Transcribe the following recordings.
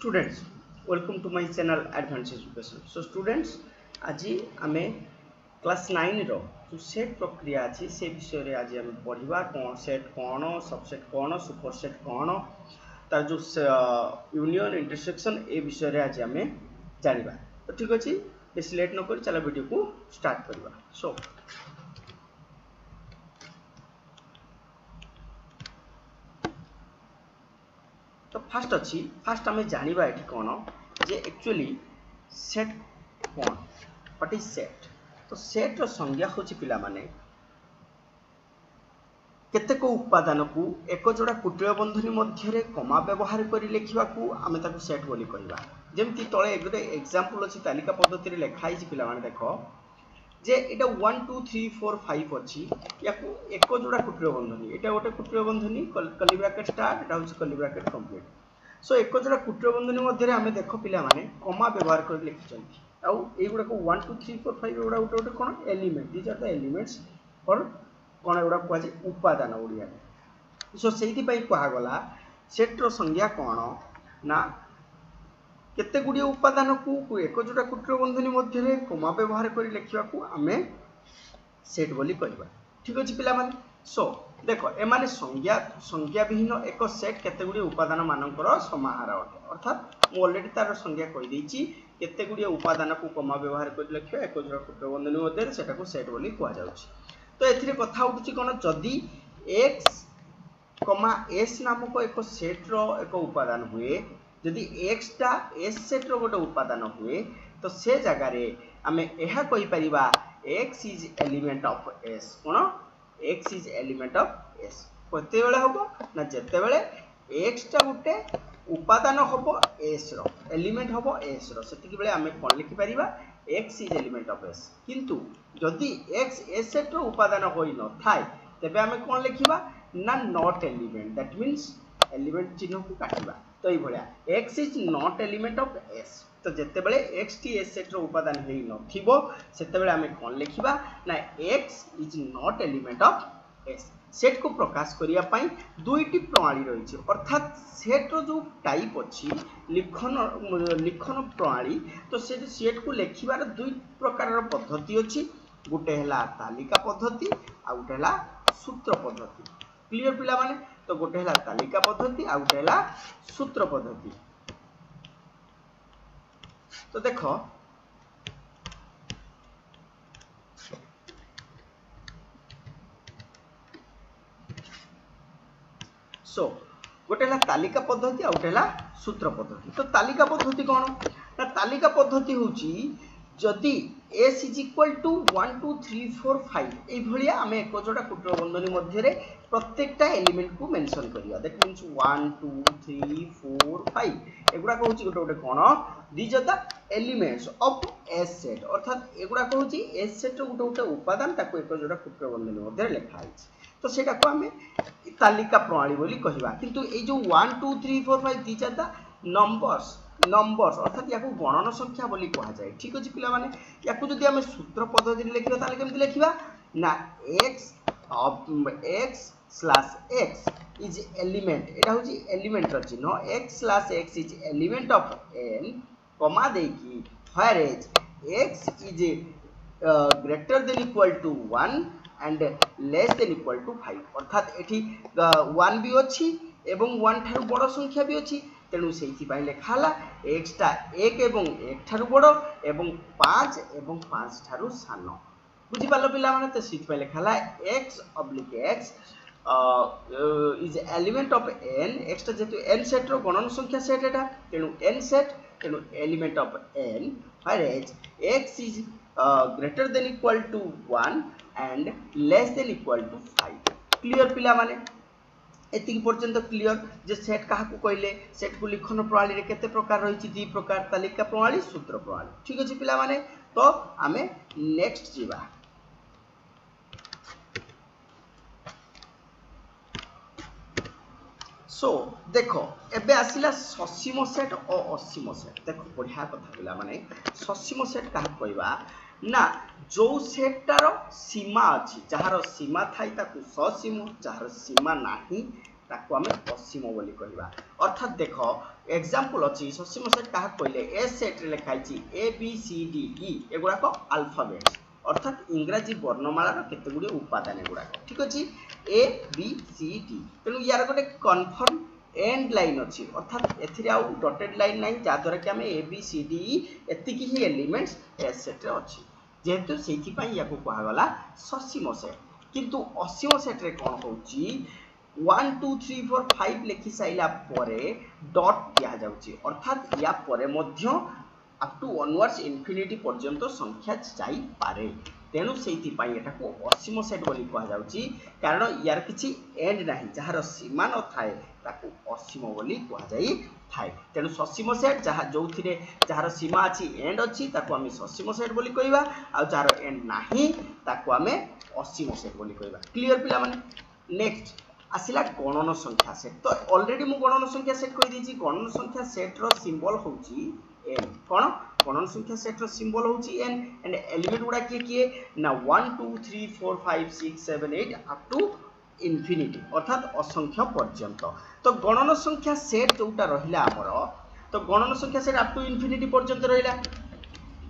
Students, welcome to my channel Advanced Education. So students, आज आमे class 9 रो जो set प्रक्रिया अछि से विषय रे आज हम पढ़िबा कोन सेट कोन सबसेट कोन सुपरसेट कोन तार जो यूनियन इंटरसेक्शन ए विषय रे आज हमें जानिबा। तो ठीक अछि, बेसी लेट न करी चला वीडियो को स्टार्ट करबा। सो तो फास्ट आम जाना ये कौन जे एक्चुअली सेट कौन व्हाट इज सेट। तो सेट रो संज्ञा हूँ पिला माने केतेक उपादान को एक जोड़ा कुटीय बंधनी मध्य कमा व्यवहार कर लिखा आम ताको सेट बोली कहबा। जेमती तले गोटे एग्जांपल अछि तालिका पद्धति रे लिखाई छि पिला माने देखो जे एटा 1 2 3 4 5 अछि याकू एक जोड़ा कुटीय बंधनी एटा गोटे कुटीय बंधनी कर्ली ब्रैकेट स्टार्ट एटा होछि कर्ली ब्रैकेट कंप्लीट। सो एक जोड़ा कुटीय बंधनी मध्य आमे देखो पिला माने कमा व्यवहार कर लिखिसंती आउ ए गुडा को 1 2 3 4 5 गुडा गोटे कोन element these are the elements और कोन गुडा को आज उपादान ओडिया। सो सेहिति पई कहा गला सेट रो संज्ञा कोन ना केते गुडी उपादान को एक जोड़ा कुटीय बंधनी मध्य कमा व्यवहार कर लिखा आमे सेट बोली कहबा। ठीक अछि पिला माने। सो देखो ए माने संज्ञा विहीन एक सेट केते गुडी उपादान मानकर समाहार अटे। अर्थात मु ऑलरेडी तार संज्ञा कहि दैछि केते गुडी उपादान को कमा व्यवहार कर लिखा एक जोड़ा कुटीय बंधनी मध्य सेटा को सेट बोली कहआ जाउछि। तो एथिरे कथा उठुछि कोन जदी x, s नामक एक सेट रो एक उपादान हुए जदि x टा s सेट रो गोटे उपादान हुए तो से जगह रे आमे एहा कहि परिबा x is element of s। Cone x is element of s कते बेले होबो ना जते बेले x टा गोटे उपादान होबो s रो एलिमेंट होबो s रो सेति बेले आमे कोन लिखि परिबा x is element of s। किंतु जदि x s सेट रो उपादान होई न थाय तबे आमे कोन लिखिबा ना not element that means element चिन्ह को काटिबा। तो ई भलिया x is not element of s। तो जते बेले x टी s सेट रो उपादान हेई न थिबो सेते बेले आमे कोन लिखिबा ना x is not element of s। Set को प्रकाश करिया पई दुईटी प्रणाली रही छै। अर्थात सेट रो जो टाइप अछि लिखन प्रणाली तो से सेट को लेखिबार दुई प्रकार रो पद्धति अछि। गुटे हला तालिका पद्धति आ गुटे हला सूत्र पद्धति। क्लियर पिला माने। तो गोटे हला तालिका पद्धति आ गोटे हला सूत्र पद्धति। तो देखो सो गोटे हला तालिका पद्धति आ गोटे हला सूत्र पद्धति। तो तालिका पद्धति कोन ना तालिका पद्धति होची जदि s इज इक्वल टू 1 2 3 4 5 ए भलिया आमे एक जोड़ा कुटीय बंधनी मध्य रे प्रत्येकटा एलिमेंट को मेंशन करिया। दैट मींस 1 2 3 4 5 एगुडा को होची गोटे कोन these are the elements of s set. अर्थात एगुडा को होची s सेट रो गोटे उपादान ताको एक जोड़ा कुटीय बंधनी मध्य लिखा आइछ। तो सेटा को आमे तालिका प्रणाली बोली कहिबा। किंतु ए जो 1 2 3 4 5 दीज आर द नंबर्स अर्थात याकू गणन संख्या बोली कहा जाए। ठीक अछि पिला माने। याकू जदि हम सूत्र पद्धति लिखिबा ताले केमति लिखिबा ना x slash x is element एटा होची एलिमेंट रो चिन्ह x slash x is element of n comma देकी where is x is greater than equal to 1 and less than equal to 5। अर्थात एठी 1 भी अछि एवं 1 थारु बड़ संख्या भी अछि। तेणु से लिखाला x टा 1 एवं 1 ठारु बड़ एवं 5 एवं 5 ठारु सान। बुझी पालो पिला माने। तो से लिखाला x oblique x is element of n। x टा जेतु n सेट रो गणन संख्या सेट एटा तेणु n सेट तेणु element of n where is x is greater than equal to 1 and less than equal to 5। Clear पिला माने। एतिक पर्यंत क्लियर जे set काहा को कहले सेट को लिखन प्रणाली रे केते प्रकार रही छि दी प्रकार तालिका प्रणाली सूत्र प्रणाली। ठीक अछि पिला माने। तो आमे नेक्स्ट जीवा। सो देखो एबे आसिला ससीम सेट और असीम सेट। देखो बढ़िया कथा पिला माने ससीम सेट काहा कहबा ना जो सेटार सीमा अछि जहार सीमा थाई ताकू ससीम जहार सीमा नाही ताकू आमे असीम बोली कहबा। अर्थात देखो एग्जांपल अछि ससीम सेट काहा कहले ए सेट रे लिखाइछि ए बी सी डी ई एगुडा को अल्फाबेट अर्थात इंग्रजी वर्णमाला केते गुडी उपादान एगुडा ठीक अछि ए बी सी डी तेनु यार गोटे कन्फर्म एंड लाइन अछि अर्थात एथिरे आउ डॉटेड लाइन नै जा द्वारा कि हमें A B C D E एतिकी ही एलिमेंट्स ए सेट रे अछि जेहेतु सेथि पई याको कहा गला ससीम सेट किंतु असीम सेट रे कोन होउची 1 2 3 4 5 लिखि साइला परे डॉट दिया जाउची अर्थात या परे मध्य अप टू ऑनवर्ड्स इंफिनिटी पर्यंत संख्या जाई पारे तेनु सेति पई एटा को असीम सेट बोली कहा जाउची कारण यार किछि एंड नाही जहार सीमा न थाए ताकू असीम बोली कहा जाई थाए तेनु ससीम सेट जहा जोथिरे जहार सीमा अछि एंड अछि ताकू हम ससीम सेट बोली कहबा आ जहार एंड नाही ताकू हम असीम सेट बोली कहबा क्लियर पिला माने नेक्स्ट आसिला गणन संख्या सेट तो ऑलरेडी मु गणन संख्या सेट कहि दिछि गणन संख्या सेट रो सिंबल होउची n कोन गणन संख्या सेट रो सिंबल होउची n एंड एलिमेंट गुडा किए ना 1 2 3 4 5 6 7 8 अप टू इंफिनिटी अर्थात असंख्य पर्यंत तो गणन संख्या सेट जोटा रहिला हमर तो गणन संख्या सेट अप टू इंफिनिटी पर्यंत रहिला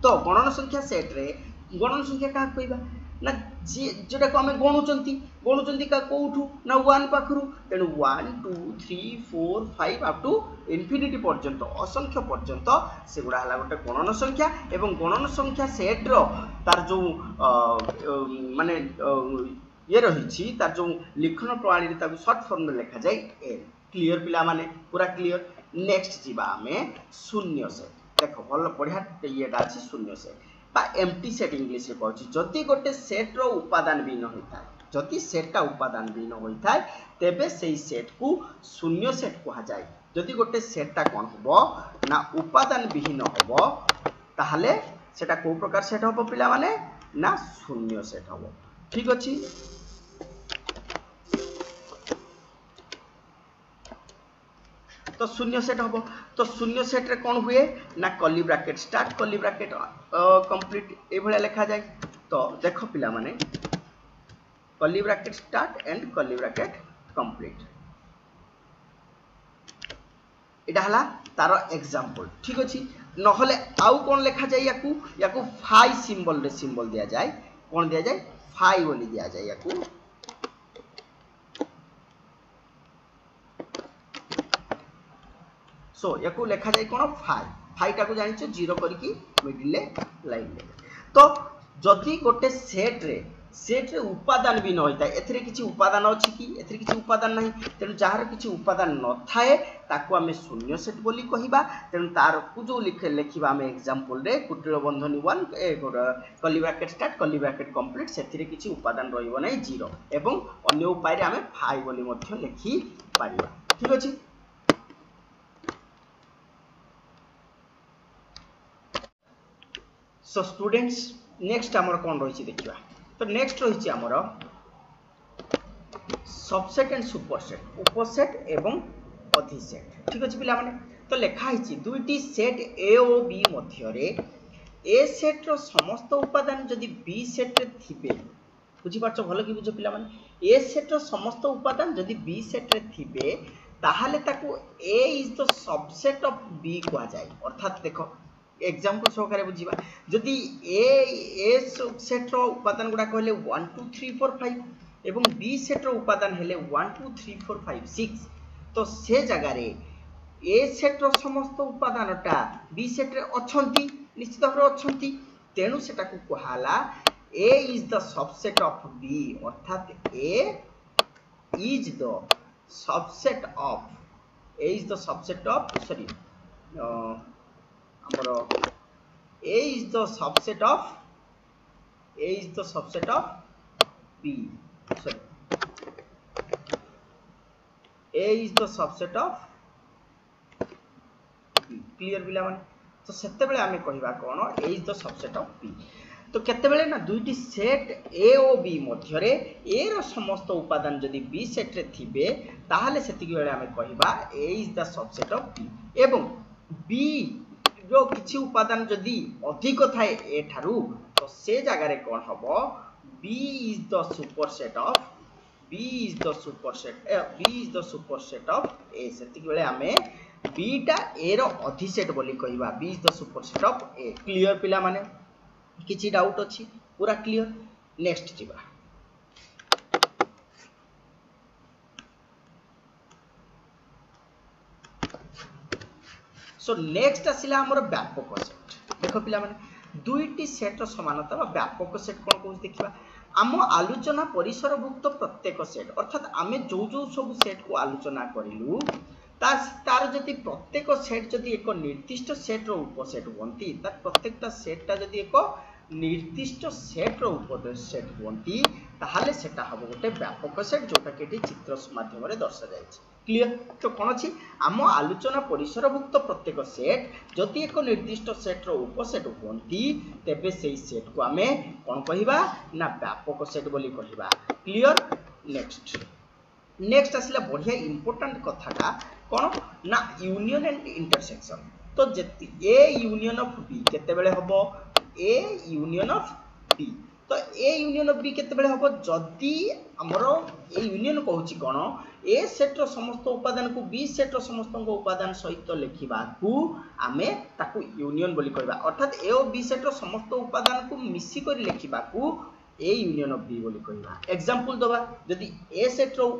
तो गणन संख्या सेट रे गणन संख्या का कहबा ना जेटा को हमें गणुचंती का कोठू ना 1 पाखरु तेनु 1 2 3 4 5 अप टू इंफिनिटी पर्यंत असंख्य पर्यंत सेगुडा हला गोटे गणन संख्या एवं गणन संख्या सेट रो तार जो माने ये रहिछि तार जो लिखन प्रणाली रे ताकू शॉर्ट फॉर्म में लिखा जाय n क्लियर पिला माने पूरा क्लियर नेक्स्ट जीवा हमें शून्य सेट देखो भल बढ़िया येटा अछि शून्य सेट बा एम्प्टी सेट इंग्लिश रे कहछि जति गोटे सेट रो उपादान भी न होइता जति सेटटा उपादान भी न होइता तेबे सेही सेट को शून्य सेट कहा जाय जति गोटे सेटटा कोन होबो ना उपादान विहीन होबो ताहले सेटा को प्रकार सेट होबो पिला माने ना शून्य सेट होबो ठीक अछि तो शून्य सेट होबो तो शून्य सेट रे कोन हुए ना curly bracket start curly bracket complete ए भले लिखा जाय तो देखो पिला माने curly bracket start and curly bracket complete एटा हला तारो एग्जांपल ठीक अछि नहले आउ कोन लिखा जाय याकू फाई सिंबल रे सिंबल दिया जाय कोन दिया जाय फाई बोली दिया जाय याकू सो याकू लिखा जाय कोन फाई टाकू जानिछो जीरो करकी मिडिल लाइन ले तो जदि गोटे सेट रे उपादान भी न होइता एथरे किछि उपादान अछि कि एथरे किछि उपादान नाही तेनु जहार किछि उपादान न थाए ताकू हमें शून्य सेट बोली कहिबा तेनु तार को जो लिखिबा हमें एग्जांपल रे कुटिल बंधनी 1 curly bracket start curly bracket complete सेथिरे किछि उपादान रहिबो नाही जीरो एवं अन्य उपाय रे हमें फाई बोली मध्य लिखि पारिबा ठीक अछि सो स्टूडेंट्स नेक्स्ट हमर कोन रहिछि देखिबा तो नेक्स्ट रहिछि हमर सबसेट एंड सुपरसेट उपसेट एवं अधिसेट ठीक अछि पिला माने तो लेखा हिछि दुईटी सेट ए ओ बी मध्य रे ए सेट रो समस्त उपादान जदि बी सेट रे थिबे बुझि पाछो भलो कि बुझो पिला माने ए सेट रो समस्त उपादान जदि बी सेट रे थिबे ताहाले ताकू A is the subset of B कहा जाय अर्थात देखो एग्जांपल सहकारे बुझिबा जदि ए सेट रो उपादान गुडा कहले 1 2 3 4 5 एवं बी सेट रो उपादान हेले 1 2 3 4 5 6 तो से जगह रे ए सेट रो समस्त उपादानटा बी सेट रे अछंती निश्चित भाबरे अछंती तेनु सेटा को कहाला A is the subset of B अर्थात A is the subset of sorry A is the subset of B. Sorry. A is the subset of B. Clear बिला माने तो सेते बेले हमें कहिबा कोन A is the subset of B. तो केते बेले ना दुईटी सेट A ओ B मध्य रे A रो समस्त उपादान जदि B सेट रे थिबे ताहाले सेति बेले हमें कहिबा A is the subset of B एवं B जो किछि उपादान जदि अधिक थाए ए थारु तो से जगह रे कोन हबो B is the superset of A सेति बेले हमें B टा A रो अधिसेट बोली कहबा B is the superset of A clear पिला माने किछि डाउट अछि पूरा क्लियर नेक्स्ट जिबा सो नेक्स्ट आसिला हमर व्यापक सेट देखो पिला माने दुईटी सेट रो समानता बा व्यापक सेट कोन कोन देखिबा आम आलोचना परिसरभुक्त प्रत्येक सेट अर्थात आमे जो जो सब सेट को आलोचना करिलु तार जदि प्रत्येक सेट जदि एक निर्दिष्ट सेट रो उपसेट होंती तार प्रत्येकटा सेट ता जदि एक निर्दिष्ट सेट रो उपसेट होंती ताहाले सेटा हबो गोटे व्यापक सेट जोटा केटी चित्र माध्यम रे दर्शा जायछि क्लियर तो कोन अछि आम आलोचना परिसरभुक्त प्रत्येक सेट जदि एक निर्दिष्ट सेट रो उपसेट होंती तेबे सेही सेट को आमे कोन कहिबा ना व्यापक सेट बोली कहिबा क्लियर नेक्स्ट आसिला बढ़िया इंपोर्टेंट कथाटा कोन ना यूनियन एंड इंटरसेक्शन तो जति ए यूनियन ऑफ बी केते बेले हबो ए यूनियन ऑफ बी तो ए यूनियन ऑफ बी केते बेले हबो जदी हमरो A union कहूची cone A set रो समस्त उपादान को बी सेट रो समस्त उपादान सहित लिखिबा को आमे ताकू यूनियन बोली कहबा अर्थात ए और बी सेट रो समस्त उपादान को मिसी करी लिखिबा को ए यूनियन ऑफ बी बोली कहबा एग्जांपल दबा जदी ए सेट रो